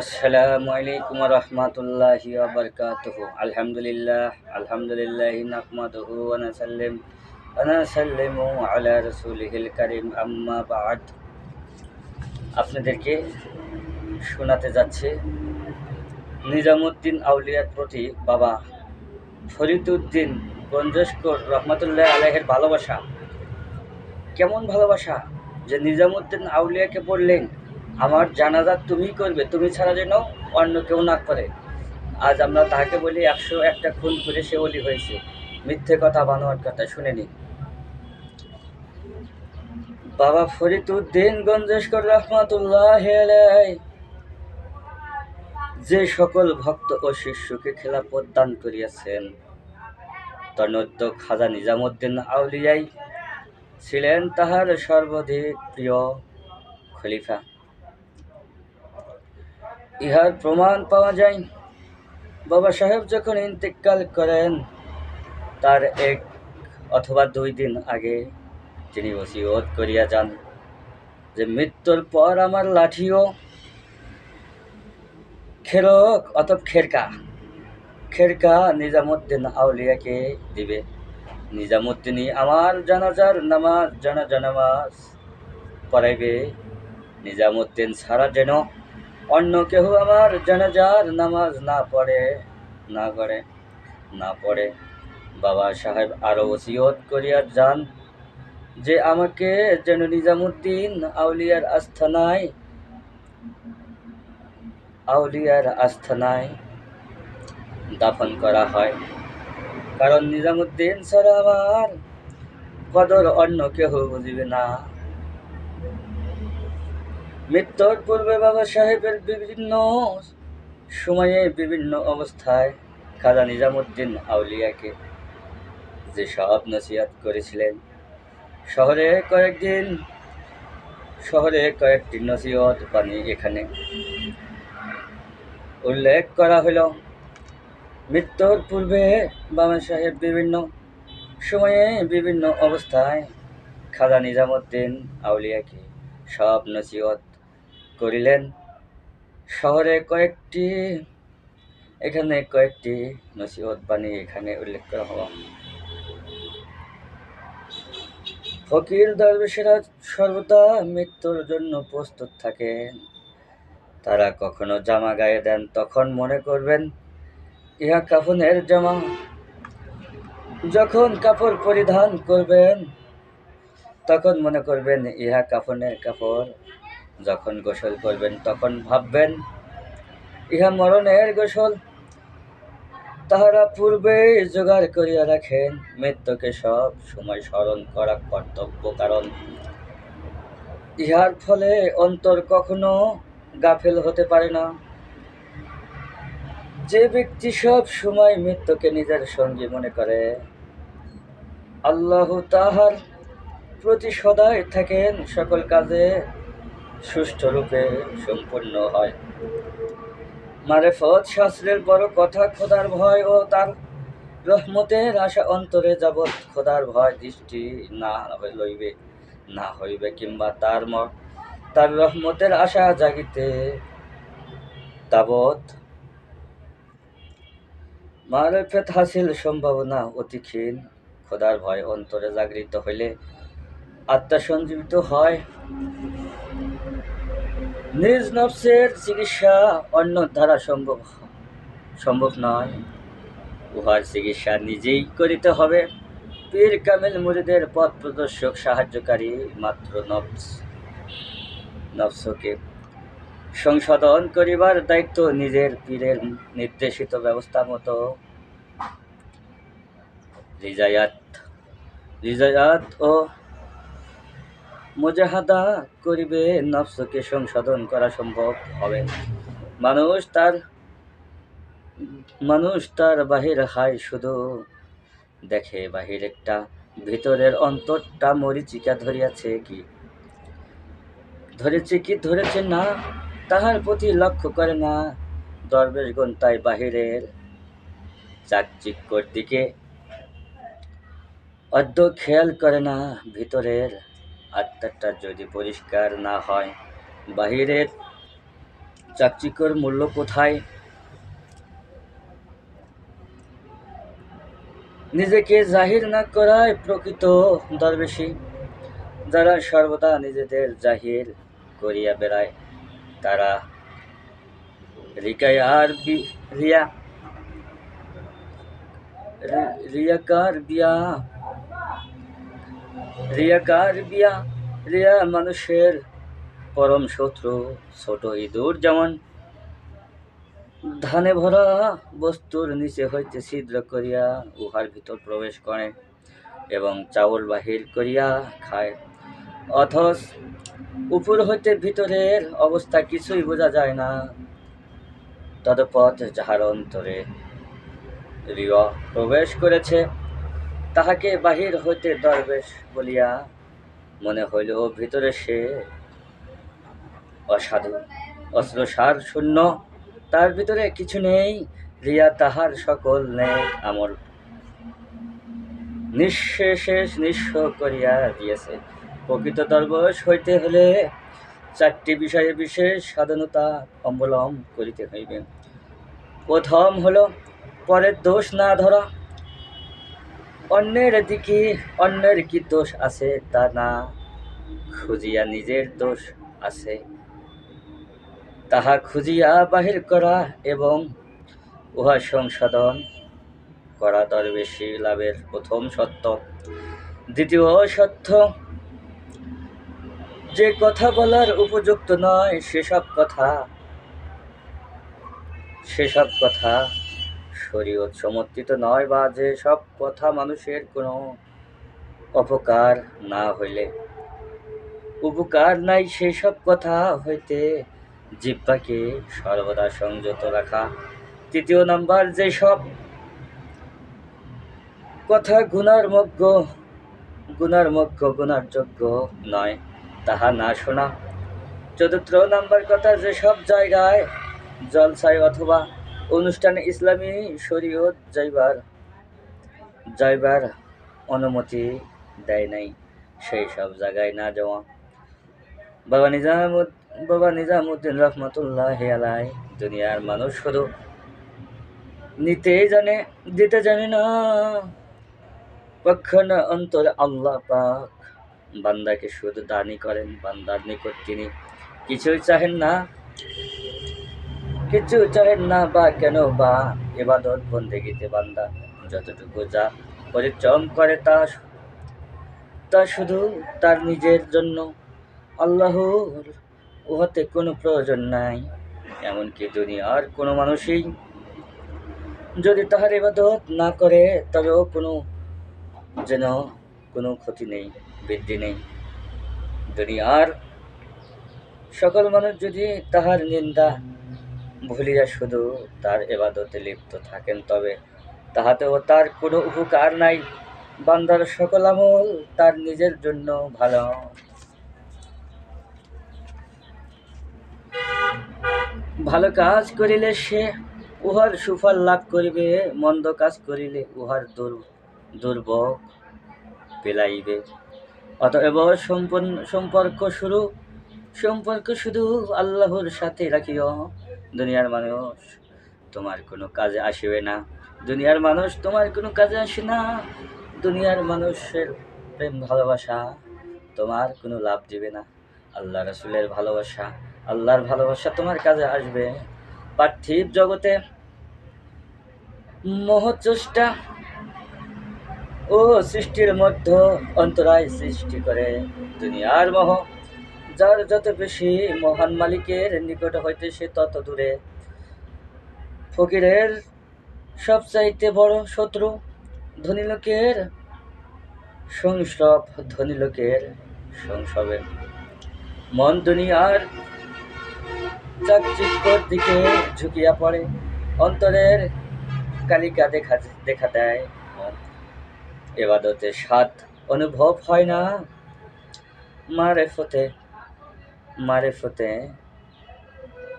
আসসালামু আলাইকুম রহমতুল্লাহি ওয়া বারাকাতুহু। আলহামদুলিল্লাহি নাহমাদুহু ওয়া নাসাল্লিমু আলা রাসূলিহিল কারীম, আম্মা বা'দ। আপনাদেরকে শোনাতে যাচ্ছে নিজামুদ্দিন আউলিয়ার প্রতি বাবা ফরিদউদ্দিন গঞ্জস্কর রহমতুল্লাহ আলাইহির ভালোবাসা। কেমন ভালোবাসা যে নিজামুদ্দিন আউলিয়াকে বললেন, আমার জানাজা তুমি করবে, তুমি ছাড়া যেন অন্য কেউ না করে। আজ আমরা তাকে বলি 101টা খুন করে সে ওলি হয়েছে। মিথ্যে কথা, বানোয়াট কথা শুনে নিন। বাবা ফরিদউদ্দিন গঞ্জস্কর রহমাতুল্লাহি আলাইহি যে সকল ভক্ত ও শিষ্যকে খেলাফত দান করিয়াছেন, তন্মধ্য খাজা নিজামুদ্দিন আউলিয়াই ছিলেন তাহার সর্বাধিক প্রিয় খলিফা। ইহার প্রমাণ পাওয়া যায় বাবা সাহেব যখন ইন্তেকাল করেন তার 1 অথবা 2 দিন আগে তিনি ওসিয়ত করিয়া যান যে মৃত্যুর পর আমার লাঠিও খেরকা নিজামুদ্দিন আউলিয়াকে দিবে। নিজামুদ্দিনই আমার জানাজা নামাজ পড়াইবে। নিজামুদ্দিন ছাড়া যেন অন্য কেউ আমার জানাজার নামাজ না পড়ে। বাবা সাহেব আরো ওসিয়ত করিয়া যান যে আমাকে যেন নিজামুদ্দিন আউলিয়ার আস্থানায় দাফন করা হয়, কারণ নিজামুদ্দিন ছাড়া আমার কদর অন্য কেউ বুঝিবে না। মৃত্যুর পূর্বে বাবা সাহেবের বিভিন্ন সময়ে বিভিন্ন অবস্থায় খাজা নিজামুদ্দিন আউলিয়াকে যে সব নসিহত করেছিলেন, শহরে কয়েকটি নসিহত বাণী এখানে উল্লেখ করা হইল। মৃত্যুর পূর্বে বাবা সাহেব বিভিন্ন সময়ে বিভিন্ন অবস্থায় খাজা নিজামুদ্দিন আউলিয়াকে সব নসিহত করিলেন। এখানে কয়েকটি নসিহত বাণী এখানে উল্লেখ করা হলো। ফকির দরবেশেরা সর্বদা মৃত্যুর জন্য প্রস্তুত থাকেন। তারা কখনো জামা গায়ে দেন, তখন মনে করবেন ইহা কাফনের জামা। যখন কাপড় পরিধান করবেন তখন মনে করবেন ইহা কাফনের কাপড়। যখন গোসল করবেন তখন ভাববেন ইহা মরণের গোসল। তাহারা পূর্বেই জোগাড় করিয়া রাখেন। মৃত্যুকে সব সময় স্মরণ করা কর্তব্য, কারণ ইহার ফলে অন্তর কখনো গাফেল হতে পারে না। যে ব্যক্তি সব সময় মৃত্যুকে নিজের সঙ্গী মনে করে, আল্লাহ তাহার প্রতি সদাই থাকেন, সকল কাজে সুষ্ঠুরূপে সম্পূর্ণ হয়। মারেফত শাস্ত্রের বড় কথা, খোদার ভয় ও তার রহমতের আশা অন্তরে যাবৎ খোদার ভয় দৃষ্টি না হইবে কিংবা তার রহমতের আশা জাগিতে তাবৎ মারেফত হাসিল সম্ভাবনা অতি ক্ষীণ। খোদার ভয় অন্তরে জাগরিত হইলে আত্মা সঞ্জীবিত হয়। নিজ নফসের চিকিৎসা অন্য দ্বারা সম্ভব নয়, উহার চিকিৎসা নিজেই করিতে হবে। পীর কামিল মুরিদের পথ প্রদর্শক, সাহায্যকারী মাত্র নফসকে সংশোধন করিবার দায়িত্ব নিজের। পীরের নির্দেশিত ব্যবস্থা মতো রিজায়াত ও মুজাহাদা করিবে, নফসকে সংশোধন করা সম্ভব হবে। মানুষ তার বাহির হায় শুধু দেখে বাহিরেরটা, ভিতরের অন্তরটা মরিচিকা ধরিয়াছে কি ধরেছে না, তাহার প্রতি লক্ষ্য করে না। দরবেশগণ তাই বাহিরের চাকচিক্যর দিকে অদ্য খেয়াল করে না। ভিতরের আত্মাটা যদি পরিষ্কার না হয়, বাহিরের চাকচিক্যর মূল্য কোথায়? নিজেকে জাহির না করায় প্রকৃত দরবেশী। যারা সর্বদা নিজেদের জাহির করিয়া বেড়ায় তারা রিয়া রিয়াকার বিয়া রিয়া মানুষের পরম শত্রু। ছোট ইঁদুর যেমন ধানে ভরা বস্তুর নিচে হইতে ছিদ্র করিয়া উহার ভিতর প্রবেশ করে এবং চাউল বাহির করিয়া খায়, অথচ উপর হইতে ভিতরের অবস্থা কিছুই বোঝা যায় না। তদপথ যাহার অন্তরে রিয়া প্রবেশ করেছে তাহাকে বাহির হইতে দরবেশ বলিয়া মনে হইল, ভিতরে সে অসাধু, অস্ত্রসার শূন্য, তার ভিতরে কিছু নেই। রিয়া তাহার সকল নেক আমল নিঃশেষে নিঃস্ব করিয়া দিয়েছে। প্রকৃত দরবেশ হইতে হলে 4টি বিষয়ে বিশেষ সাবধানতা অবলম্বন করিতে হইবে। প্রথম হল পরের দোষ না ধরা, অন্যের কি দোষ আছে তা না খুঁজিয়া নিজের দোষ আছে তাহা খুঁজিয়া বাহির করা এবং উহা সংশোধন করা দরবেশী লাভের প্রথম সত্য। দ্বিতীয় সত্য, যে কথা বলার উপযুক্ত নয় সেসব কথা শরীয়ত সমর্থিত নয়, বা যে সব কথা মানুষের কোনো উপকার নাই সেসব কথা হইতে জিহ্বাকে সর্বদা সংযত রাখা। তৃতীয় নাম্বার, যে সব কথা গুনার যোগ্য নয় তাহা না শোনা। চতুর্থ নাম্বার কথা, যেসব জায়গায় জলসায় অথবা অনুষ্ঠানে ইসলামী শরীয়ত যাইবার অনুমতি দেয় নাই সেই সব জায়গায় না যাওয়া। বাবা নিজামুদ্দিন রহমতুল্লাহি আলাইহি, দুনিয়ার মানুষ শুধু দিতে জানে না, কখনো অন্তরে আল্লাহ পাক বান্দাকে শুধু দানই করেন। বান্দার নিকট তিনি কিছুই চাহেন না, বা কেন বা ইবাদত বন্দেগীতে বান্দা যতটুকু যা পরিশ্রম করে তা শুধু তার নিজের জন্য। আল্লাহর উহাতে কোনো প্রয়োজন নাই। এমনকি দুনিয়ার কোনো মানুষই যদি তাহার ইবাদত না করে তবেও কোনো ক্ষতি নেই, বৃদ্ধি নেই। দুনিয়ার সকল মানুষ যদি তাহার নিন্দা ভুলিয়া শুধু তার ইবাদতে লিপ্ত থাকেন তবে তাহাতেও তার কোনো উপকার নাই। বান্দার সকল আমল তার নিজের জন্য ভালো কাজ করিলে সে উহার সুফল লাভ করিবে, মন্দ কাজ করিলে উহার দুর্ভোগ পেলাইবে। অতএব সম্পর্ক শুধু আল্লাহর সাথে রাখিও। দুনিয়ার মানুষ তোমার কোনো কাজে আসিবে না। দুনিয়ার মানুষ তোমার কোনো কাজে আসে না। দুনিয়ার মানুষের প্রেম ভালোবাসা তোমার কোনো লাভ দিবে না। আল্লাহ রাসূলের ভালোবাসা, আল্লাহর ভালোবাসা তোমার কাজে আসবে। পার্থিব জগতে মোহচেষ্টা ও সৃষ্টির মধ্যে অন্তরায় সৃষ্টি করে। দুনিয়ার মোহ যার যত বেশি মহান মালিকের নিকট হইতে সে তত দূরে। ফকিরের সবচাইতে বড় শত্রু ধনী লোকের সংসবে। মন দুনিয়ার চাকচিক্যর দিকে ঝুঁকিয়া পড়ে, অন্তরের কালিকা দেখা দেয়, ইবাদতের স্বাদ অনুভব হয় না। মারেফতে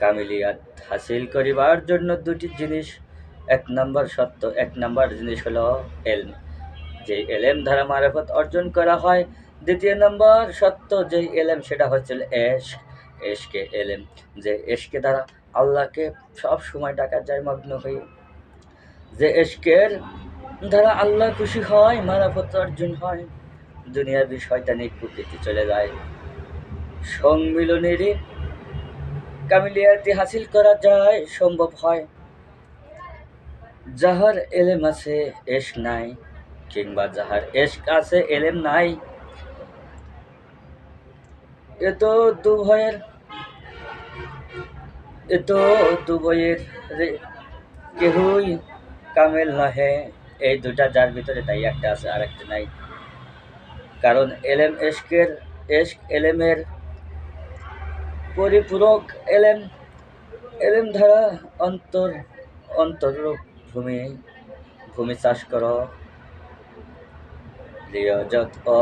কামিলিয়াত হাসিল করিবার জন্য 2টি জিনিস। এক নাম্বার জিনিস হলো এলম, যে এলেম দ্বারা মারেফত অর্জন করা হয়। দ্বিতীয় নাম্বার সত্য যে এলেম, সেটা হচ্ছে এশক, এশকে এলেম, যে এশকে দ্বারা আল্লাহকে সব সময় ডাকা যায় মগ্ন হয়ে, যে এশকের দ্বারা আল্লাহ খুশি হয়, মারাফত অর্জন হয়, দুনিয়াবি শয়তানিক প্রকৃতি চলে যায়, সংমিলনেরই কামিলিয়াতি হাসিল করা যায়, সম্ভব হয়। যাহার এলেম আছে এশক নাই, কিংবা যাহার এশক আছে এলেম নাই, এ তো দুভয়ের কেহই কামেল নহে। এই দুটা যার ভিতরে তাই একটা আছে আর একটা নাই। কারণ এলেম এশক এলেমের পরিপূরক। এলেম ধারা অন্তর ভূমি চাষ কর, রিয়াজত ও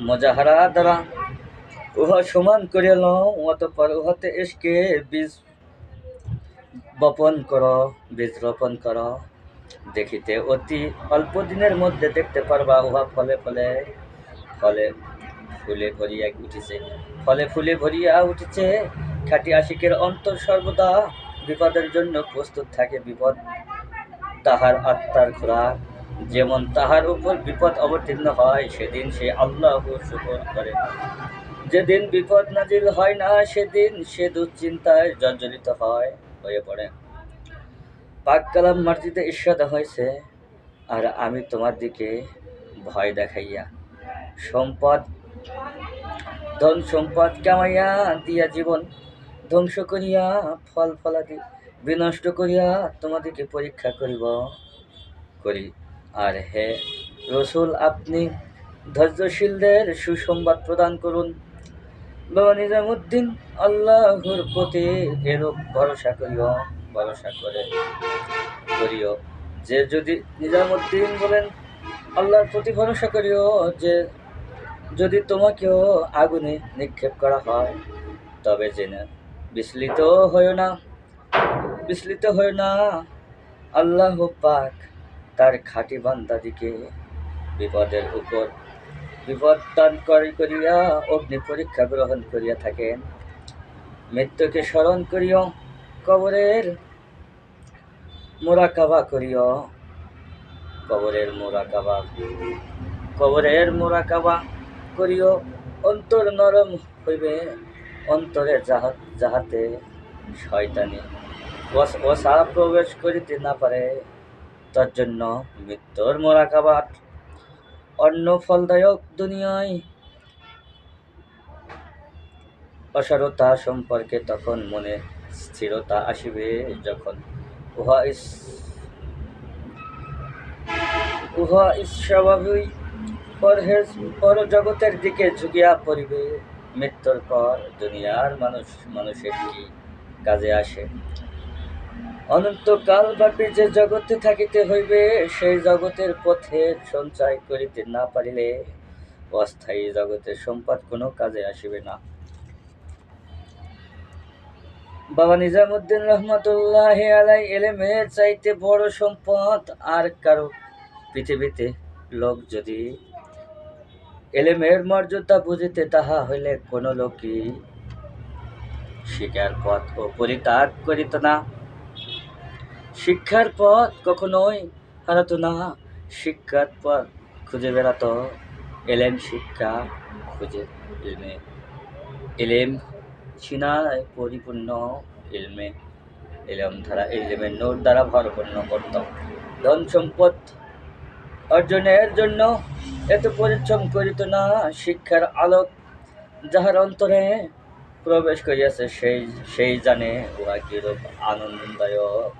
মজাহারা দ্বারা উহা সমান করিয়া লও, অতঃপর উহাতে এশকে বীজ রোপণ কর। দেখিতে অতি অল্প দিনের মধ্যে দেখতে পারবা উহা ফলে ফুলে ভরিয়া উঠিছে। খাঁটি আশিকের অন্তর সর্বদা বিপদের জন্য প্রস্তুত থাকে। বিপদ তাহার আত্মার খোরাক। যেমন তাহার উপর বিপদ অবতীর্ণ হয়, সেদিন সে আল্লাহর শুকর করে। যেদিন বিপদ নাজিল হয় না, সেদিন সে দুশ্চিন্তায় জর্জরিত হয়ে পড়ে। পাক কালাম মার্জিদে ইরশাদ হয়েছে, আর আমি তোমার দিকে ভয় দেখাইয়া ধন সম্পদ কামাইয়া দিয়া জীবন ধ্বংস করিয়া ফলাদি বিনষ্ট করিয়া তোমাদিকে পরীক্ষা করি। আর হে রসুল, আপনি ধৈর্যশীলদের সুসংবাদ প্রদান করুন। বাবা নিজামুদ্দিন আল্লাহর প্রতি এরূপ ভরসা করিও যে, যদি নিজামুদ্দিন বলেন আল্লাহর প্রতি ভরসা করিও যে, যদি তোমাকেও আগুনে নিক্ষেপ করা হয়, তবে জেনে বিচলিত হইও না। আল্লাহ পাক তার খাঁটি বান্দাদিকে বিপদের উপর বিপদ দান করিয়া অগ্নি পরীক্ষা গ্রহণ করিয়া থাকেন। মৃত্যুকে স্মরণ করিও, কবরের মোরাকাবা করিও। অন্তর নরম হইবে, অন্তরে যাহাতে শয়তানি ওসা প্রবেশ করিতে না পারে, তার জন্য মৃত্যুর মোরাকাবাত অন্য ফলদায়ক। দুনিয়ায় অসারতা সম্পর্কে তখন মনে স্থিরতা আসিবে, যখন উহা স্বাভাবিক পর জগতের দিকে ঝুঁকিয়া পড়িবে। মৃত্যুর পর দুনিয়ার মানুষের কি কাজে আসে? অনন্তকাল ব্যাপী যে জগতে থাকিতে হইবে, সেই জগতের পথে সঞ্চয় করিতে না পারিলে অস্থায়ী জগতের সম্পদ কোনো কাজে আসিবে না। বাবা নিজামুদ্দিন রহমতুল্লাহি আলাইহি এলেমের চাইতে বড় সম্পদ আর কারো পৃথিবীতে। লোক যদি এলেমের মর্যাদা বুঝিতে, তাহা হইলে কোন লোকই শিক্ষার পথ ও পরিত্যাগ করিত না। শিক্ষার পথ কখনোই হারাতো না। শিক্ষার পথ খুঁজে বেড়াত, এলেম শিক্ষা খুঁজে এলেম সিনায় পরিপূর্ণ এলেমের নূর দ্বারা ভরপূর্ণ করত। ধন সম্পদ অর্জনের জন্য এত পরিশ্রম করিত না। শিক্ষার আলোক যাহার অন্তরে প্রবেশ করিয়াছে, সেই জানে উহা কিরূপ আনন্দদায়ক।